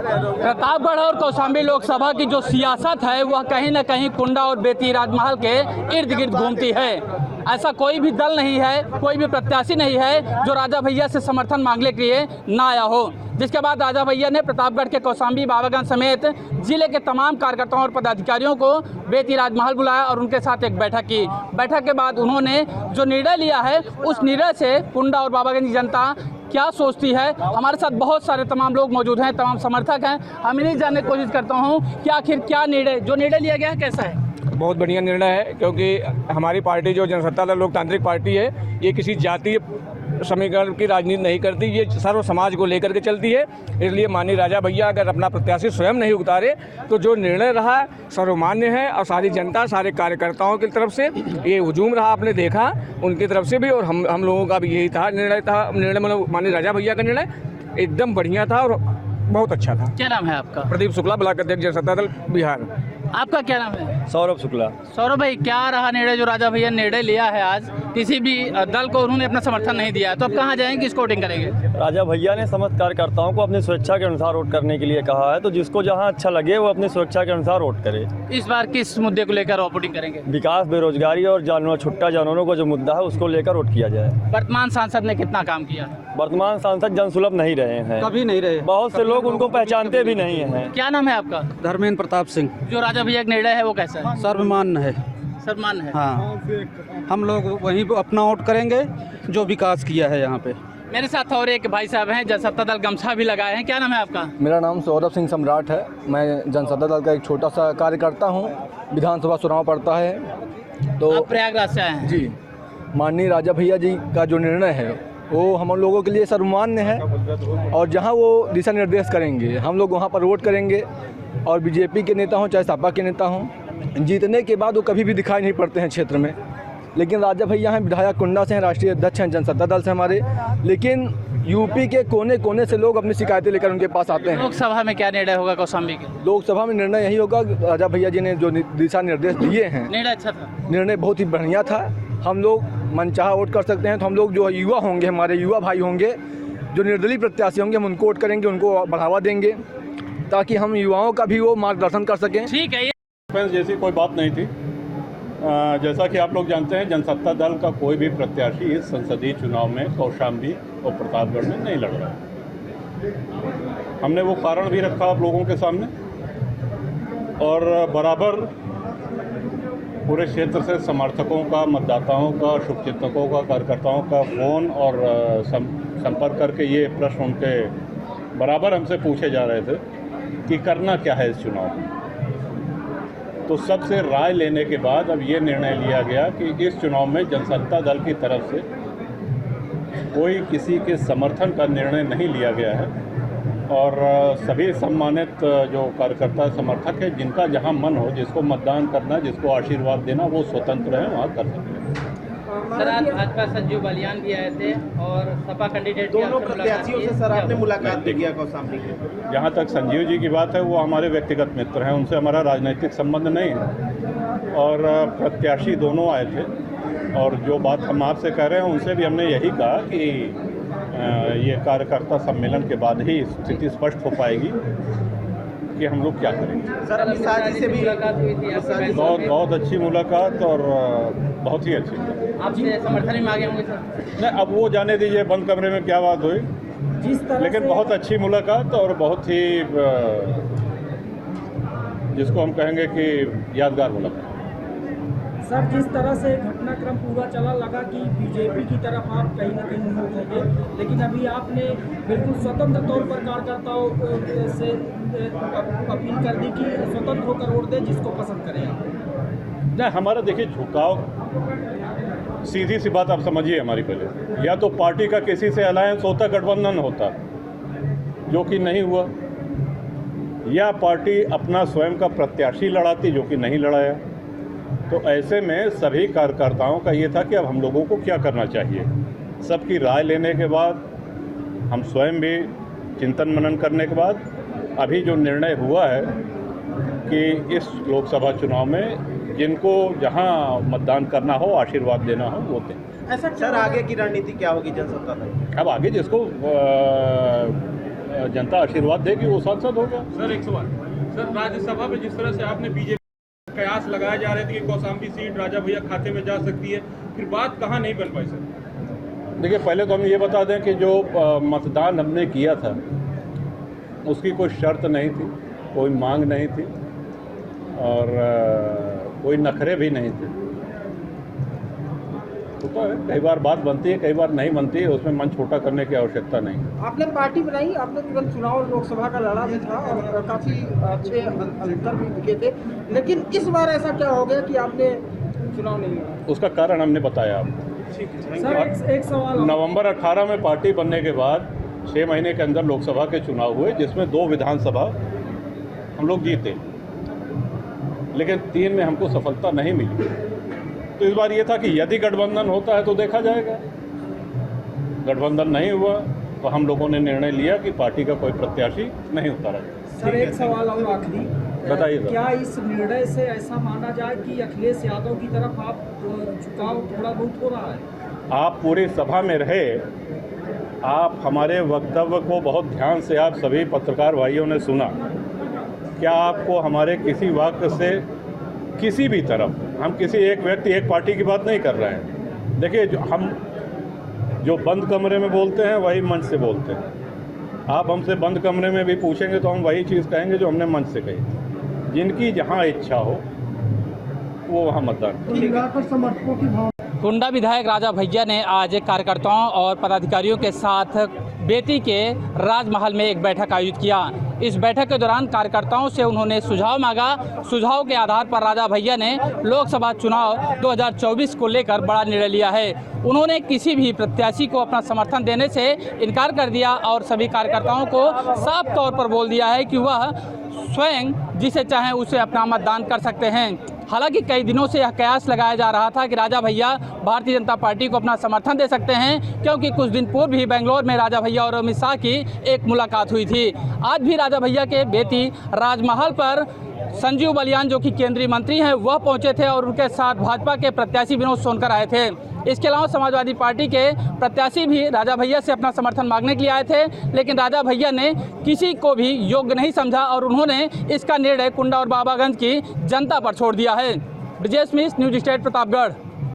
प्रतापगढ़ और कौशाम्बी लोकसभा की जो सियासत है वह कहीं न कहीं कुंडा और बेती राजमहल के इर्द गिर्द घूमती है। ऐसा कोई भी दल नहीं है, कोई भी प्रत्याशी नहीं है जो राजा भैया से समर्थन मांगने के लिए ना आया हो। जिसके बाद राजा भैया ने प्रतापगढ़ के कौशाम्बी बाबागंज समेत जिले के तमाम कार्यकर्ताओं और पदाधिकारियों को बेती राजमहल बुलाया और उनके साथ एक बैठक की। बैठक के बाद उन्होंने जो निर्णय लिया है उस निर्णय से कुंडा और बाबागंज की जनता क्या सोचती है। हमारे साथ बहुत सारे तमाम लोग मौजूद हैं, तमाम समर्थक हैं। हम इन्हीं जानने की कोशिश करता हूँ कि आखिर क्या निर्णय लिया गया है, कैसा है। बहुत बढ़िया निर्णय है, क्योंकि हमारी पार्टी जो जनसत्ता दल लोकतांत्रिक पार्टी है ये किसी जातीय समीकरण की राजनीति नहीं करती, ये सर्व समाज को लेकर के चलती है। इसलिए माननीय राजा भैया अगर अपना प्रत्याशी स्वयं नहीं उतारे तो जो निर्णय रहा सर्वमान्य है और सारी जनता सारे कार्यकर्ताओं की तरफ से ये हुजूम रहा, आपने देखा उनकी तरफ से भी, और हम लोगों का भी यही था निर्णय मतलब माननीय राजा भैया का निर्णय एकदम बढ़िया था और बहुत अच्छा था। क्या नाम है आपका? प्रदीप शुक्ला, ब्लॉक अध्यक्ष जनसत्ता दल बिहार। आपका क्या नाम है? सौरभ शुक्ला। सौरभ भाई, क्या रहा निर्णय जो राजा भैया ने निर्णय लिया है? आज किसी भी दल को उन्होंने अपना समर्थन नहीं दिया, तो अब कहाँ जाएंगे, किसको वोटिंग करेंगे? राजा भैया ने समस्त कार्यकर्ताओं को अपनी स्वेच्छा के अनुसार वोट करने के लिए कहा है, तो जिसको जहां अच्छा लगे वो अपनी स्वेच्छा के अनुसार वोट करे। इस बार किस मुद्दे को लेकर वोटिंग करेंगे? विकास, बेरोजगारी और छुट्टा जानवरों का जो मुद्दा है उसको लेकर वोट किया जाए। वर्तमान सांसद ने कितना काम किया? वर्तमान सांसद जनसुलभ नहीं रहे हैं, कभी नहीं रहे। बहुत से लोग उनको पहचानते भी नहीं हैं। क्या नाम है आपका? धर्मेंद्र प्रताप सिंह। जो राजा भैया का निर्णय है वो कैसा है? सर्वमान्य है। सम्मान है। हाँ, हम लोग वहीं पे अपना वोट करेंगे जो विकास किया है यहाँ पे। मेरे साथ और एक भाई साहब हैं, जनसत्ता दल गमछा भी लगाए हैं। क्या नाम है आपका? मेरा नाम सौरभ सिंह सम्राट है। मैं जनसत्ता दल का एक छोटा सा कार्यकर्ता हूँ। विधानसभा चुनाव पड़ता है तो आप प्रयागराज से आए हैं? जी। माननीय राजा भैया जी का जो निर्णय है वो हम लोगों के लिए सर्वमान्य है, और जहाँ वो दिशा निर्देश करेंगे हम लोग वहाँ पर वोट करेंगे। और बीजेपी के नेता हों चाहे सपा के नेता हों, जीतने के बाद वो कभी भी दिखाई नहीं पड़ते हैं क्षेत्र में। लेकिन राजा भैया हैं, विधायक कुंडा से हैं, राष्ट्रीय अध्यक्ष हैं जनसत्ता दल से हमारे, लेकिन यूपी के कोने कोने से लोग अपनी शिकायतें लेकर उनके पास आते हैं। लोकसभा में क्या निर्णय होगा कौशाम्बी के? लोकसभा में निर्णय यही होगा, राजा भैया जी ने जो दिशा निर्देश दिए हैं, निर्णय अच्छा था। निर्णय बहुत ही बढ़िया था। हम लोग मनचाहा वोट कर सकते हैं, तो हम लोग जो युवा होंगे, हमारे युवा भाई होंगे, जो निर्दलीय प्रत्याशी होंगे, हम उनको वोट करेंगे, उनको बढ़ावा देंगे ताकि हम युवाओं का भी वो मार्गदर्शन कर सकें। ठीक है। जैसी कोई बात नहीं थी। जैसा कि आप लोग जानते हैं जनसत्ता दल का कोई भी प्रत्याशी इस संसदीय चुनाव में कौशाम्बी और प्रतापगढ़ में नहीं लड़ रहा है। हमने वो कारण भी रखा आप लोगों के सामने, और बराबर पूरे क्षेत्र से समर्थकों का, मतदाताओं का, शुभचिंतकों का, कार्यकर्ताओं का फ़ोन और संपर्क करके ये प्रश्न उनके बराबर हमसे पूछे जा रहे थे कि करना क्या है इस चुनाव में। तो सबसे राय लेने के बाद अब ये निर्णय लिया गया कि इस चुनाव में जनसत्ता दल की तरफ से कोई किसी के समर्थन का निर्णय नहीं लिया गया है, और सभी सम्मानित जो कार्यकर्ता समर्थक है, जिनका जहां मन हो, जिसको मतदान करना, जिसको आशीर्वाद देना, वो स्वतंत्र है, वहाँ कर सकते हैं। सर, आज भाजपा संजीव बालियान भी आए थे और सपा कैंडिडेट दोनों प्रत्याशियों से सर आपने मुलाकात भी किया कौशाम्बी के? जहाँ तक संजीव जी की बात है वो हमारे व्यक्तिगत मित्र हैं, उनसे हमारा राजनीतिक संबंध नहीं है, और प्रत्याशी दोनों आए थे। और जो बात हम आपसे कह रहे हैं उनसे भी हमने यही कहा कि ये कार्यकर्ता सम्मेलन के बाद ही स्थिति स्पष्ट हो पाएगी कि हम लोग क्या करेंगे। सर अमित शाह जी से भी मुलाकात हुई थी? बहुत अच्छी मुलाकात, और बहुत ही अच्छी। आपसे समर्थन भी मांगे होंगे सर? नहीं, अब वो जाने दीजिए बंद कमरे में क्या बात हुई, लेकिन बहुत अच्छी मुलाकात और बहुत ही जिसको हम कहेंगे कि यादगार मुलाकात। सर, जिस तरह से घटनाक्रम पूरा चला, लगा कि बीजेपी की तरफ आप कहीं ना कहीं मुँह उठेंगे, लेकिन अभी आपने बिल्कुल स्वतंत्र तौर पर कार्यकर्ताओं से अपील कर दी कि स्वतंत्र होकर वोट दें, जिसको पसंद करें आप। नहीं, हमारा देखिए झुकाव, सीधी सी बात आप समझिए हमारी। पहले या तो पार्टी का किसी से अलायंस होता, गठबंधन होता, जो कि नहीं हुआ, या पार्टी अपना स्वयं का प्रत्याशी लड़ाती, जो कि नहीं लड़ाया। तो ऐसे में सभी कार्यकर्ताओं का ये था कि अब हम लोगों को क्या करना चाहिए। सबकी राय लेने के बाद, हम स्वयं भी चिंतन मनन करने के बाद अभी जो निर्णय हुआ है कि इस लोकसभा चुनाव में जिनको जहां मतदान करना हो, आशीर्वाद देना हो, वो दें। ऐसा सर आगे की रणनीति क्या होगी जनसत्ता दल? अब आगे जिसको जनता आशीर्वाद देगी वो सांसद होगा। सर एक सवाल, सर राज्यसभा में जिस तरह से आपने बीजेपी कयास लगाए जा रहे थे कि कौशाम्बी सीट राजा भैया खाते में जा सकती है, फिर बात कहाँ नहीं बन पाई सर? देखिए, पहले तो हम ये बता दें कि जो मतदान हमने किया था उसकी कोई शर्त नहीं थी, कोई मांग नहीं थी और कोई नखरे भी नहीं थे। होता है, कई बार बात बनती है, कई बार नहीं बनती है, उसमें मन छोटा करने की आवश्यकता नहीं। आपने पार्टी बनाई, आपने तुरंत चुनाव लोकसभा का लड़ा भी था और काफ़ी अच्छे अंतर भी दिखे थे, लेकिन इस बार ऐसा क्या हो गया कि आपने चुनाव नहीं लड़ा? उसका कारण हमने बताया आपको। सर एक सवाल, नवंबर 18 में पार्टी बनने के बाद 6 महीने के अंदर लोकसभा के चुनाव हुए, जिसमें 2 विधानसभा हम लोग जीते, लेकिन 3 में हमको सफलता नहीं मिली। तो इस बार ये था कि यदि गठबंधन होता है तो देखा जाएगा। गठबंधन नहीं हुआ तो हम लोगों ने निर्णय लिया कि पार्टी का कोई प्रत्याशी नहीं उतारा जाए। सर एक सवाल और आखिरी, बताइए सर। क्या इस निर्णय से ऐसा माना जाए कि अखिलेश यादव की तरफ आप झुकाव थोड़ा बहुत हो रहा है? आप पूरी सभा में रहे, आप हमारे वक्तव्य को बहुत ध्यान से आप सभी पत्रकार भाइयों ने सुना। क्या आपको हमारे किसी वाक्य से किसी भी तरफ, हम किसी एक व्यक्ति एक पार्टी की बात नहीं कर रहे हैं। देखिए, जो बंद कमरे में बोलते हैं वही मंच से बोलते हैं। आप हमसे बंद कमरे में भी पूछेंगे तो हम वही चीज़ कहेंगे जो हमने मंच से कही। जिनकी जहां इच्छा हो वो वहां मतदान। कुंडा विधायक राजा भैया ने आज कार्यकर्ताओं और पदाधिकारियों के साथ बेती के राजमहल में एक बैठक आयोजित किया। इस बैठक के दौरान कार्यकर्ताओं से उन्होंने सुझाव मांगा। सुझाव के आधार पर राजा भैया ने लोकसभा चुनाव 2024 को लेकर बड़ा निर्णय लिया है। उन्होंने किसी भी प्रत्याशी को अपना समर्थन देने से इनकार कर दिया और सभी कार्यकर्ताओं को साफ तौर पर बोल दिया है कि वह स्वयं जिसे चाहें उसे अपना मतदान कर सकते हैं। हालांकि कई दिनों से यह कयास लगाया जा रहा था कि राजा भैया भारतीय जनता पार्टी को अपना समर्थन दे सकते हैं, क्योंकि कुछ दिन पूर्व भी बेंगलोर में राजा भैया और अमित शाह की एक मुलाकात हुई थी। आज भी राजा भैया के बेती राजमहल पर संजीव बलियान जो कि केंद्रीय मंत्री हैं वह पहुंचे थे और उनके साथ भाजपा के प्रत्याशी विनोद सोनकर आए थे। इसके अलावा समाजवादी पार्टी के प्रत्याशी भी राजा भैया से अपना समर्थन मांगने के लिए आए थे, लेकिन राजा भैया ने किसी को भी योग्य नहीं समझा और उन्होंने इसका निर्णय कुंडा और बाबागंज की जनता पर छोड़ दिया है। ब्रजेश मिश्र, न्यूज़ स्टेट, प्रतापगढ़।